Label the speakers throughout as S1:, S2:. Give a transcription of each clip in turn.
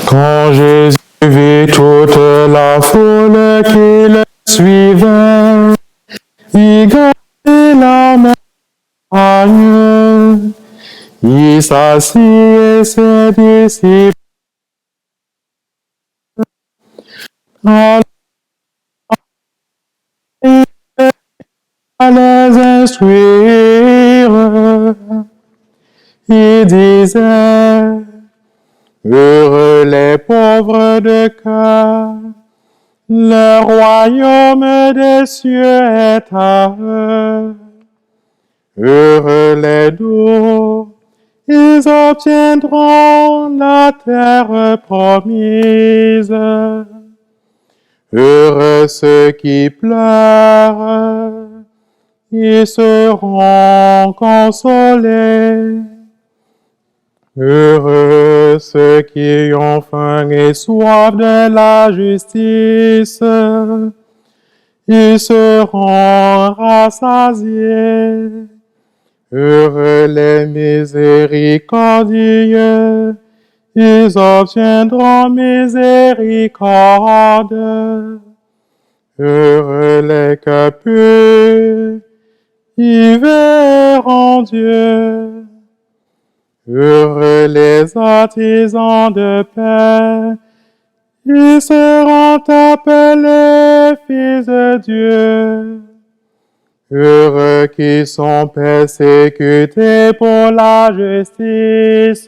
S1: Quand Jésus vit toute la foule qui le suivait, il gardait la montagne. Il s'assit et ses disciples à les instruire. Il disait: heureux les pauvres de cœur, le royaume des cieux est à eux. Heureux les doux, ils obtiendront la terre promise. Heureux ceux qui pleurent, ils seront consolés. Heureux ceux qui ont faim et soif de la justice, ils seront rassasiés. Heureux les miséricordieux, ils obtiendront miséricorde. Heureux les cœurs purs, ils verront Dieu. Heureux les artisans de paix, ils seront appelés fils de Dieu. Heureux qui sont persécutés pour la justice,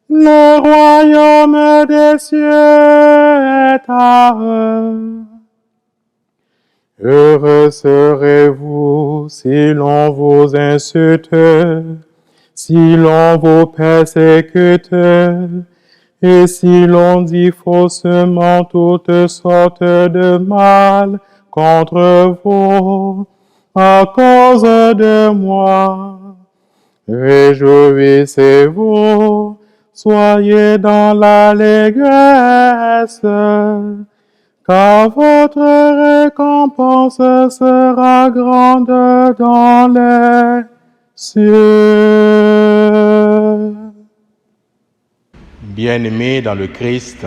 S1: le royaume des cieux est à eux. Heureux serez-vous si l'on vous insulte, si l'on vous persécute, et si l'on dit faussement toutes sortes de mal contre vous, à cause de moi. Réjouissez-vous, soyez dans l'allégresse, car votre récompense sera grande dans les cieux.
S2: Bien-aimés dans le Christ,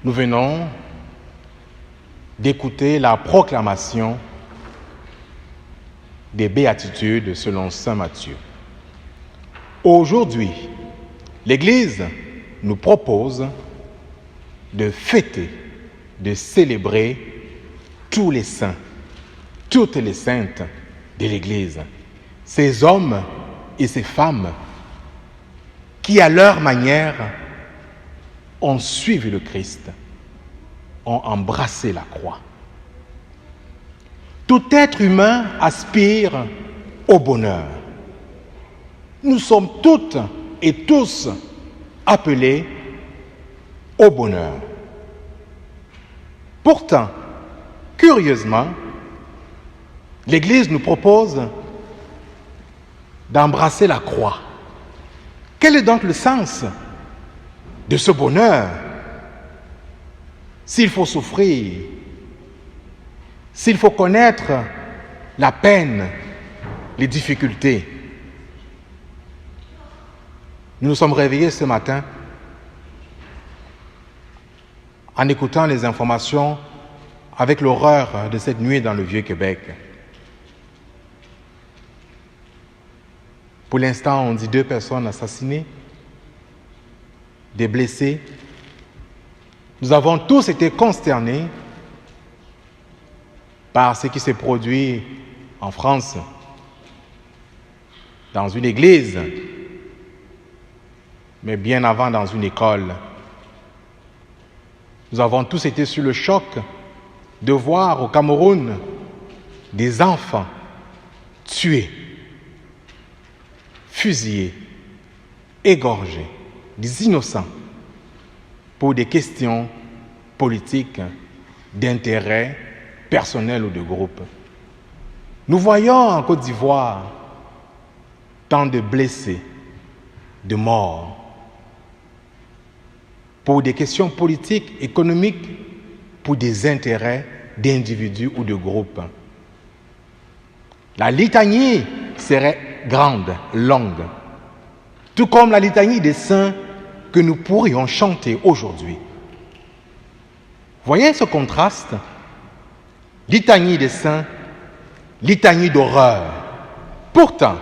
S2: nous venons d'écouter la proclamation des béatitudes selon saint Matthieu. Aujourd'hui, l'Église nous propose de fêter, de célébrer tous les saints, toutes les saintes de l'Église, ces hommes et ces femmes qui, à leur manière, ont suivi le Christ, ont embrassé la croix. Tout être humain aspire au bonheur. Nous sommes toutes et tous appelés au bonheur. Pourtant, curieusement, l'Église nous propose d'embrasser la croix. Quel est donc le sens de ce bonheur? S'il faut souffrir, s'il faut connaître la peine, les difficultés. Nous nous sommes réveillés ce matin en écoutant les informations avec l'horreur de cette nuit dans le Vieux-Québec. Pour l'instant, on dit 2 personnes assassinées, des blessés. Nous avons tous été consternés par ce qui s'est produit en France, dans une église, mais bien avant dans une école. Nous avons tous été sur le choc de voir au Cameroun des enfants tués, fusillés, égorgés, des innocents, pour des questions politiques, d'intérêt personnel ou de groupe. Nous voyons en Côte d'Ivoire tant de blessés, de morts, pour des questions politiques, économiques, pour des intérêts d'individus ou de groupes. La litanie serait grande, longue. tout comme la litanie des saints que nous pourrions chanter aujourd'hui. Voyez ce contraste? Litanie des saints, litanie d'horreur. Pourtant,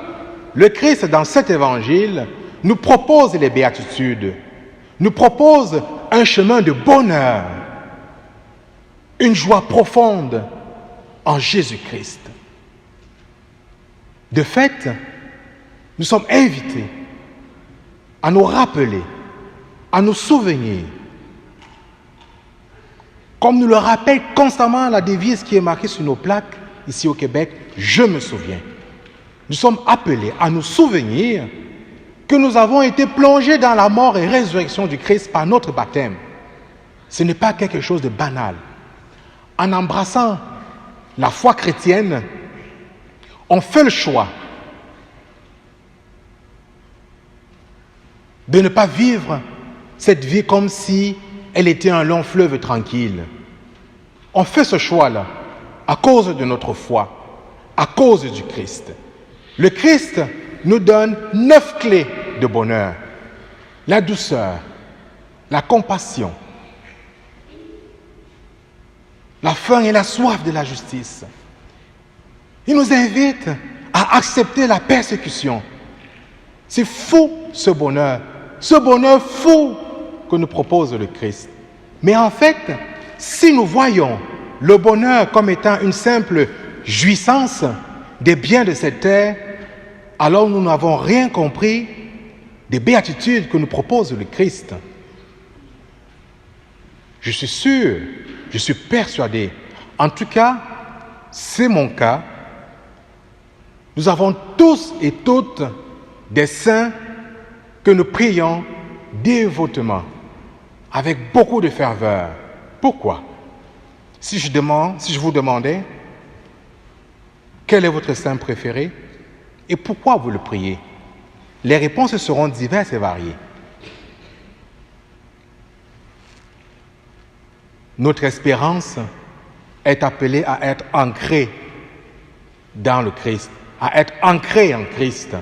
S2: le Christ, dans cet évangile, nous propose les béatitudes, nous propose un chemin de bonheur, une joie profonde en Jésus-Christ. De fait, nous sommes invités à nous rappeler, à nous souvenir, comme nous le rappelle constamment la devise qui est marquée sur nos plaques ici au Québec, « Je me souviens ». Nous sommes appelés à nous souvenir que nous avons été plongés dans la mort et résurrection du Christ par notre baptême. Ce n'est pas quelque chose de banal. En embrassant la foi chrétienne, on fait le choix de ne pas vivre cette vie comme si elle était un long fleuve tranquille. On fait ce choix-là à cause de notre foi, à cause du Christ. Le Christ nous donne 9 clés de bonheur. La douceur, la compassion, la faim et la soif de la justice. Il nous invite à accepter la persécution. C'est fou ce bonheur fou que nous propose le Christ. Mais en fait, si nous voyons le bonheur comme étant une simple jouissance des biens de cette terre, alors nous n'avons rien compris des béatitudes que nous propose le Christ. Je suis sûr, je suis persuadé, en tout cas, c'est mon cas, nous avons tous et toutes des saints que nous prions dévotement, avec beaucoup de ferveur. Pourquoi? Si je vous demandais, quel est votre saint préféré et pourquoi vous le priez? Les réponses seront diverses et variées. Notre espérance est appelée à être ancrée dans le Christ, à être ancrée en Christ.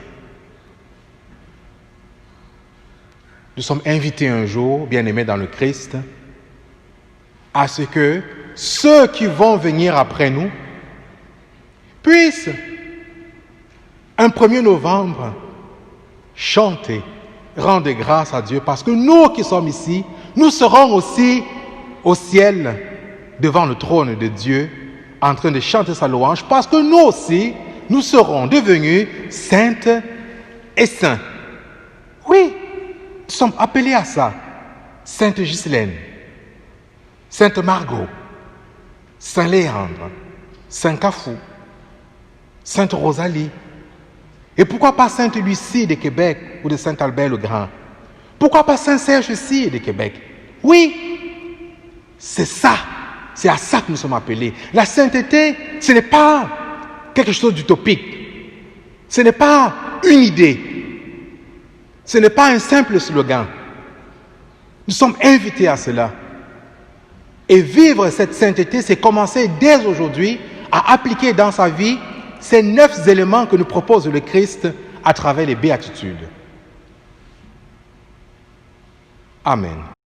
S2: Nous sommes invités un jour, bien-aimés dans le Christ, à ce que ceux qui vont venir après nous puissent, un 1er novembre, chanter, rendre grâce à Dieu, parce que nous qui sommes ici, nous serons aussi au ciel, devant le trône de Dieu, en train de chanter sa louange, parce que nous aussi, nous serons devenus saintes et saints. Oui, nous sommes appelés à ça. Sainte Ghislaine, Sainte Margot, Saint Léandre, Saint Cafou, Sainte Rosalie. Et pourquoi pas Sainte Lucie de Québec ou de Saint-Albert-le-Grand? Pourquoi pas Saint-Serge aussi de Québec? Oui, c'est ça. C'est à ça que nous sommes appelés. La sainteté, ce n'est pas quelque chose d'utopique. Ce n'est pas une idée. Ce n'est pas un simple slogan. Nous sommes invités à cela. Et vivre cette sainteté, c'est commencer dès aujourd'hui à appliquer dans sa vie ces 9 éléments que nous propose le Christ à travers les béatitudes. Amen.